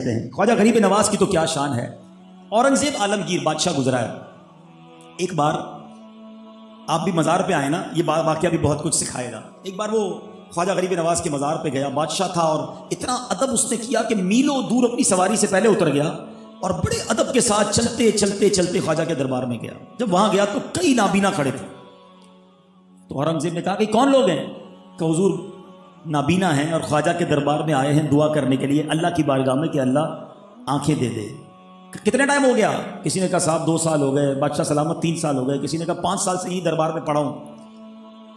ख्वाजा गरीब नवाज की तो क्या शान है। औरंगजेब आलमगीर बादशाह गुजरा है। एक बार आप भी मज़ार पे आए ना, ये वाक़या भी बहुत कुछ सिखाएगा। एक बार वो ख्वाजा गरीब नवाज के मज़ार पे गया, बादशाह था और इतना अदब उसने किया कि मीलों दूर अपनी सवारी से पहले उतर गया और बड़े अदब के साथ चलते चलते चलते ख्वाजा के दरबार में गया। जब वहां गया तो कई नाबीना खड़े थे। तो औरंगजेब ने कहा कि कौन लोग हैं? कि हुजूर नाबीना हैं और ख्वाजा के दरबार में आए हैं दुआ करने के लिए अल्लाह की बारगाह में कि अल्लाह आंखें दे दे। कितने टाइम हो गया? किसी ने कहा साहब 2 साल हो गए, बादशाह सलामत 3 साल हो गए, किसी ने कहा 5 साल से ही दरबार में पड़ा हूं।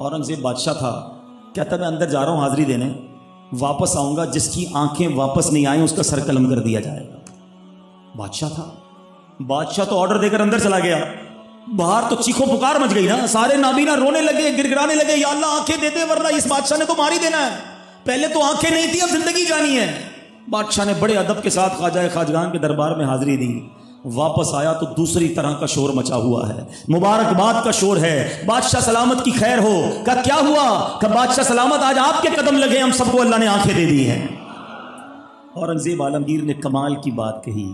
औरंगजेब बादशाह था, कहता मैं अंदर जा रहा हूं हाजिरी देने, वापस आऊंगा, जिसकी आंखें वापस नहीं आई उसका सर कलम कर दिया जाएगा। बादशाह था, बादशाह तो ऑर्डर देकर अंदर चला गया। बाहर तो चीखो पुकार मच गई ना, सारे नाबीना रोने लगे, गिड़गिड़ाने लगे, या अल्लाह आंखें दे दे वरना इस बादशाह ने तो मार ही देना है। पहले तो आंखें नहीं थी, अब जिंदगी जानी है। बादशाह ने बड़े अदब के साथ ख्वाजा खाजगान के दरबार में हाजिरी दी। वापस आया तो दूसरी तरह का शोर मचा हुआ है, मुबारकबाद का शोर है, बादशाह सलामत की खैर हो। का क्या हुआ? का बादशाह सलामत, आज आपके कदम लगे, हम सबको अल्लाह ने आंखें दे दी हैं। औरंगजेब आलमगीर ने कमाल की बात कही,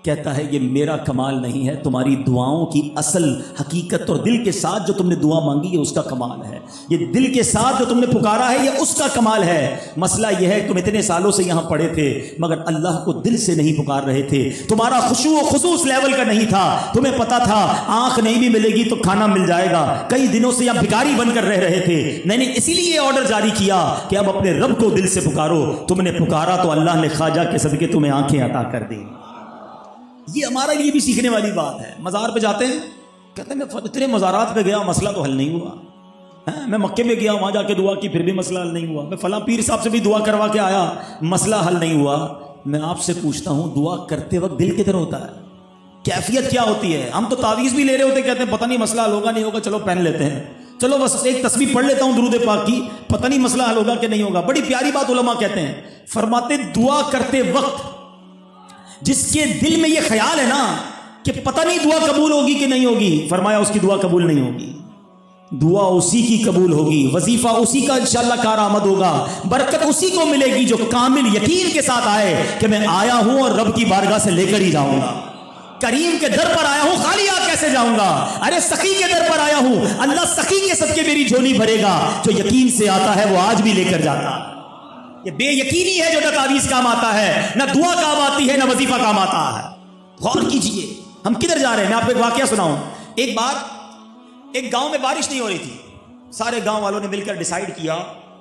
कहता है ये मेरा कमाल नहीं है, तुम्हारी दुआओं की असल हकीकत और दिल के साथ जो तुमने दुआ मांगी है उसका कमाल है। ये दिल के साथ जो तुमने पुकारा है ये उसका कमाल है। मसला यह है तुम इतने सालों से यहां पड़े थे मगर अल्लाह को दिल से नहीं पुकार रहे थे। तुम्हारा खुशू और खुशू उस लेवल का नहीं था। तुम्हें पता था आंख नहीं भी मिलेगी तो खाना मिल जाएगा। कई दिनों से यहां भिखारी बनकर रह रहे थे। मैंने इसीलिए ऑर्डर जारी किया कि अब अपने रब को दिल से पुकारो। तुमने पुकारा तो अल्लाह ने ख्वाजा के सदके तुम्हें आंखें अता कर दी। ये हमारे लिए भी सीखने वाली बात है। मज़ार पे जाते हैं, कहते हैं मैं इतने मज़ारात पे गया मसला तो हल नहीं हुआ है। मैं मक्के में गया, वहां जाके दुआ की फिर भी मसला हल नहीं हुआ। मैं फलां पीर साहब से भी दुआ करवा के आया, मसला हल नहीं हुआ। मैं आपसे पूछता हूं दुआ करते वक्त दिल किधर होता है? कैफियत क्या होती है? हम तो तावीज़ भी ले रहे होते, कहते हैं पता नहीं मसला हल होगा नहीं होगा, चलो पहन लेते हैं, चलो बस एक तस्बीह पढ़ लेता हूं दुरूद पाक की, पता नहीं मसला हल होगा कि नहीं होगा। बड़ी प्यारी बात उलमा कहते हैं, फरमाते दुआ करते वक्त जिसके दिल में ये ख्याल है ना कि पता नहीं दुआ कबूल होगी कि नहीं होगी, फरमाया उसकी दुआ कबूल नहीं होगी। दुआ उसी की कबूल होगी, वजीफा उसी का इंशाअल्लाह कारआमद होगा, बरकत उसी को मिलेगी जो कामिल यकीन के साथ आए कि मैं आया हूं और रब की बारगाह से लेकर ही जाऊंगा। करीम के दर पर आया हूं, खाली आ कैसे जाऊंगा? अरे सखी के दर पर आया हूं, अल्लाह सखी के सदके मेरी झोली भरेगा। जो यकीन से आता है वो आज भी लेकर जाता है। ये बेयकीनी है जो न तावीज़ काम आता है, न दुआ काम आती है, न वजीफा काम आता है। गौर कीजिए हम किधर जा रहे हैं। मैं आपको एक वाकया सुनाऊं। एक बार एक गांव में बारिश नहीं हो रही थी। सारे गांव वालों ने मिलकर डिसाइड किया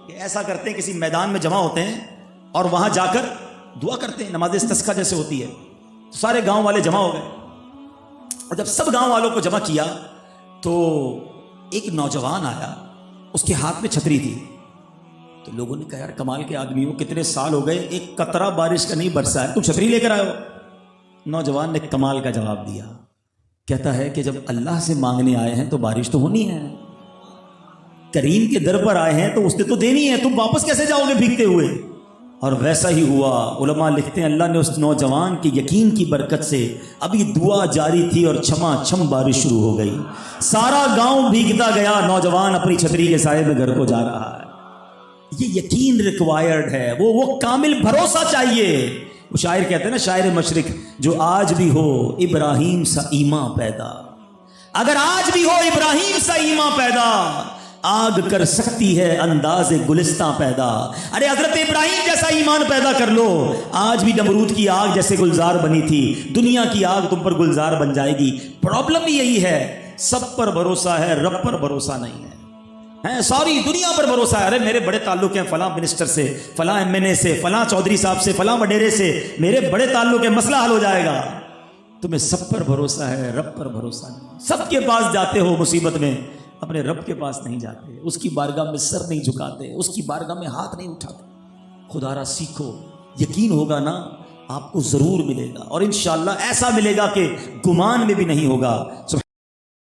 कि ऐसा करते हैं, किसी मैदान में जमा होते हैं और वहां जाकर दुआ करते हैं, नमाज इस्तिस्का जैसे होती है। तो सारे गांव वाले जमा हो गए और जब सब गांव वालों को जमा किया तो एक नौजवान आया, उसके हाथ में छतरी थी। तो लोगों ने कहा यार कमाल के आदमी हो, कितने साल हो गए एक कतरा बारिश का नहीं बरसा है, तुम छतरी लेकर आए हो। नौजवान ने कमाल का जवाब दिया, कहता है कि जब अल्लाह से मांगने आए हैं तो बारिश तो होनी है, करीम के दर पर आए हैं तो उसने तो देनी है, तुम वापस कैसे जाओगे भीगते हुए? और वैसा ही हुआ। उलमा लिखते हैं अल्लाह ने उस नौजवान के यकीन की बरकत से अभी दुआ जारी थी और छमा छम बारिश शुरू हो गई। सारा गांव भीगता गया, नौजवान अपनी छतरी के साए में घर को जा रहा है। ये यकीन रिक्वायर्ड है, वो कामिल भरोसा चाहिए। वो शायर कहते हैं ना, शायर मशरिक, जो आज भी हो इब्राहिम सा ईमान पैदा, अगर आज भी हो इब्राहिम सा ईमान पैदा, आग कर सकती है अंदाज़े गुलिस्तां पैदा। अरे हजरत इब्राहिम जैसा ईमान पैदा कर लो, आज भी नमरूद की आग जैसे गुलजार बनी थी, दुनिया की आग तुम पर गुलजार बन जाएगी। प्रॉब्लम भी यही है, सब पर भरोसा है, रब पर भरोसा नहीं है। सारी दुनिया पर भरोसा है। अरे मेरे बड़े ताल्लुक हैं फलां मिनिस्टर से, फलां एमएनए से, फलां चौधरी साहब से, फलां वडेरे से, मेरे बड़े ताल्लुक है, मसला हल हो जाएगा। तुम्हें सब पर भरोसा है, रब पर भरोसा नहीं। सबके पास जाते हो मुसीबत में, अपने रब के पास नहीं जाते, उसकी बारगाह में सर नहीं झुकाते, उसकी बारगाह में हाथ नहीं उठाते। खुदारा सीखो, यकीन होगा ना आपको जरूर मिलेगा और इंशाअल्लाह ऐसा मिलेगा कि गुमान में भी नहीं होगा।